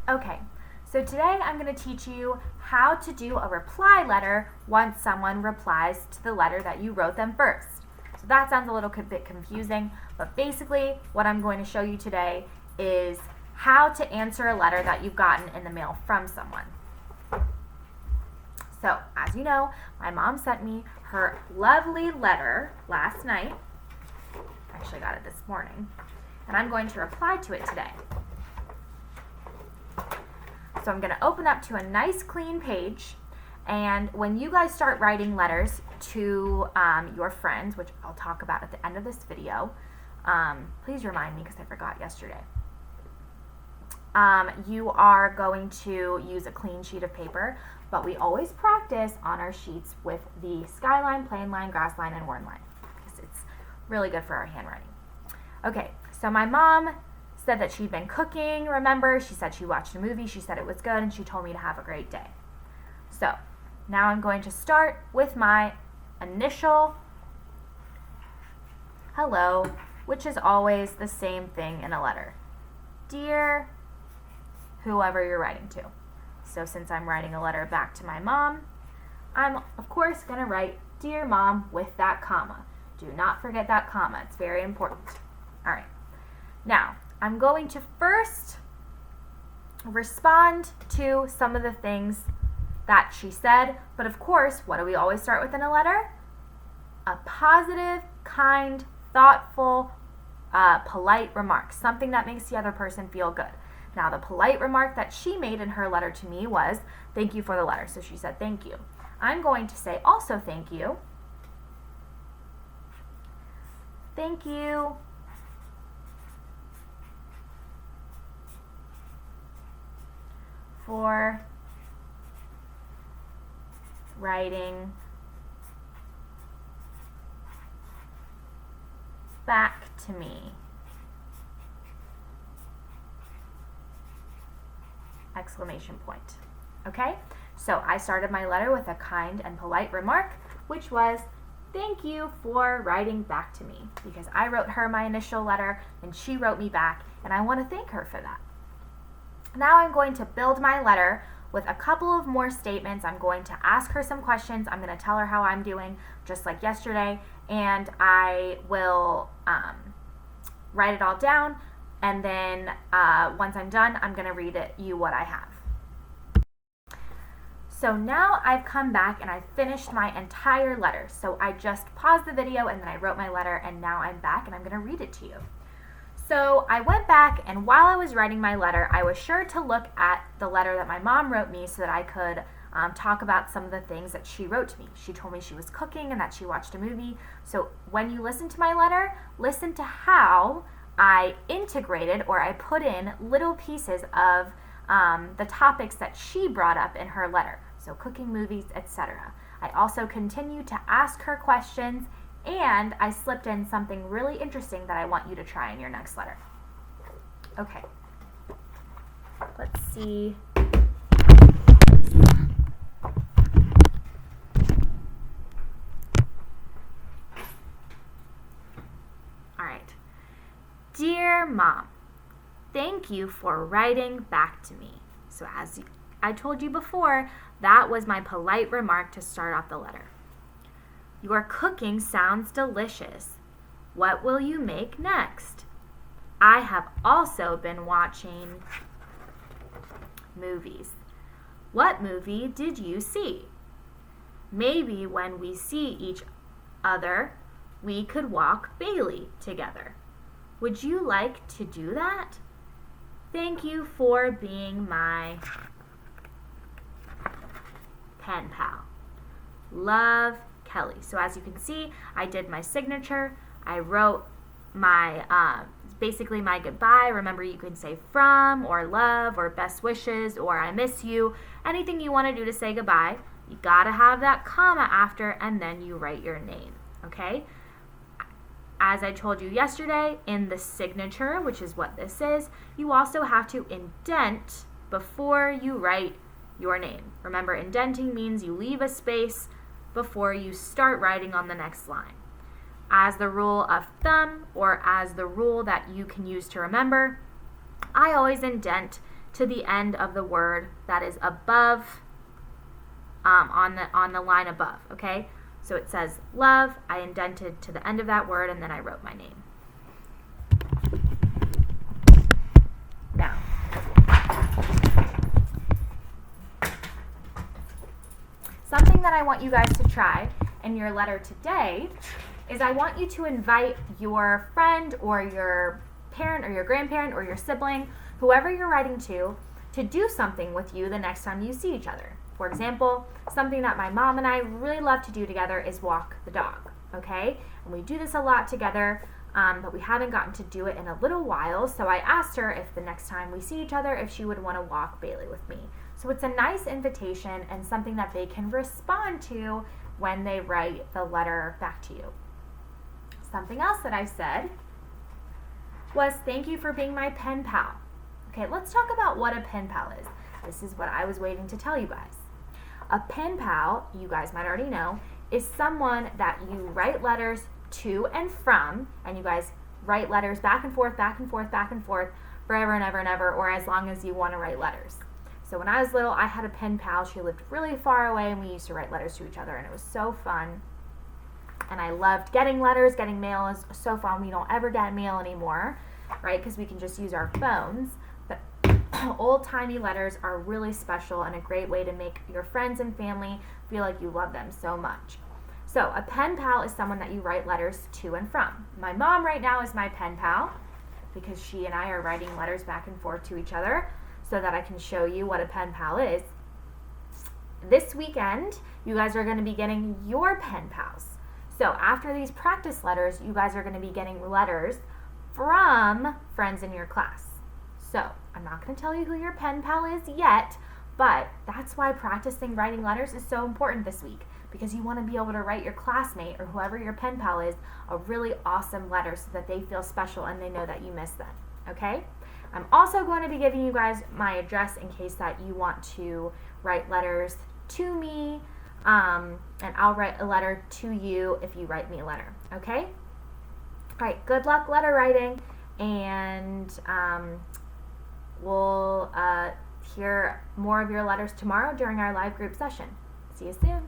Okay, so today I'm going to teach you how to do a reply letter once someone replies to the letter that you wrote them first. So that sounds a little bit confusing, but basically what I'm going to show you today is how to answer a letter that you've gotten in the mail from someone. So, as you know, my mom sent me her lovely letter last night. I actually got it this morning, and I'm going to reply to it today. So I'm going to open up to a nice clean page, and when you guys start writing letters to your friends, which I'll talk about at the end of this video, please remind me because I forgot yesterday. You are going to use a clean sheet of paper, but we always practice on our sheets with the skyline, plain line, grass line, and worn line because it's really good for our handwriting. Okay, so my mom said that she'd been cooking, remember? She said she watched a movie, she said it was good, and she told me to have a great day. So, now I'm going to start with my initial hello, which is always the same thing in a letter. Dear whoever you're writing to. So since I'm writing a letter back to my mom, I'm of course going to write Dear Mom with that comma. Do not forget that comma. It's very important. All right. Now, I'm going to first respond to some of the things that she said, but of course, what do we always start with in a letter? A positive, kind, thoughtful, polite remark, something that makes the other person feel good. Now, the polite remark that she made in her letter to me was, thank you for the letter. So she said, thank you. I'm going to say also thank you. Thank you for writing back to me. Exclamation point. Okay, so I started my letter with a kind and polite remark, which was thank you for writing back to me, because I wrote her my initial letter and she wrote me back, and I want to thank her for that. Now I'm going to build my letter with a couple of more statements. I'm going to ask her some questions. I'm going to tell her how I'm doing, just like yesterday, and I will write it all down. And then once I'm done, I'm going to read you what I have. So now I've come back and I've finished my entire letter. So I just paused the video and then I wrote my letter, and now I'm back and I'm going to read it to you. So I went back, and while I was writing my letter, I was sure to look at the letter that my mom wrote me so that I could talk about some of the things that she wrote to me. She told me she was cooking and that she watched a movie. So when you listen to my letter, listen to how I integrated, or I put in little pieces of the topics that she brought up in her letter. So cooking, movies, etc. I also continued to ask her questions, and I slipped in something really interesting that I want you to try in your next letter. Okay. Let's see. All right. Dear Mom, thank you for writing back to me. So as I told you before, that was my polite remark to start off the letter. Your cooking sounds delicious. What will you make next? I have also been watching movies. What movie did you see? Maybe when we see each other, we could walk Bailey together. Would you like to do that? Thank you for being my pen pal. Love, Kelly. So as you can see, I did my signature. I wrote my, basically my goodbye. Remember, you can say from, or love, or best wishes, or I miss you. Anything you want to do to say goodbye. You gotta have that comma after, and then you write your name, okay? As I told you yesterday, in the signature, which is what this is, you also have to indent before you write your name. Remember, indenting means you leave a space before you start writing on the next line. As the rule of thumb, or as the rule that you can use to remember, I always indent to the end of the word that is above, on the line above, okay? So it says love, I indented to the end of that word, and then I wrote my name. Now, something that I want you guys to try in your letter today is I want you to invite your friend or your parent or your grandparent or your sibling, whoever you're writing to do something with you the next time you see each other. For example, something that my mom and I really love to do together is walk the dog, okay? And we do this a lot together, but we haven't gotten to do it in a little while, so I asked her if the next time we see each other, if she would want to walk Bailey with me. So it's a nice invitation and something that they can respond to when they write the letter back to you. Something else that I said was thank you for being my pen pal. Okay, let's talk about what a pen pal is. This is what I was waiting to tell you guys. A pen pal, you guys might already know, is someone that you write letters to and from, and you guys write letters back and forth, back and forth, back and forth, forever and ever and ever, or as long as you want to write letters. So when I was little, I had a pen pal. She lived really far away, and we used to write letters to each other, and it was so fun. And I loved getting letters. Getting mail is so fun. We don't ever get mail anymore, right, because we can just use our phones. But old-timey letters are really special and a great way to make your friends and family feel like you love them so much. So a pen pal is someone that you write letters to and from. My mom right now is my pen pal because she and I are writing letters back and forth to each other so that I can show you what a pen pal is. This weekend, you guys are going to be getting your pen pals. So after these practice letters, you guys are going to be getting letters from friends in your class. So I'm not going to tell you who your pen pal is yet, but that's why practicing writing letters is so important this week, because you want to be able to write your classmate or whoever your pen pal is a really awesome letter so that they feel special and they know that you miss them, okay? I'm also going to be giving you guys my address in case that you want to write letters to me, and I'll write a letter to you if you write me a letter, okay? All right, good luck letter writing, and we'll hear more of your letters tomorrow during our live group session. See you soon.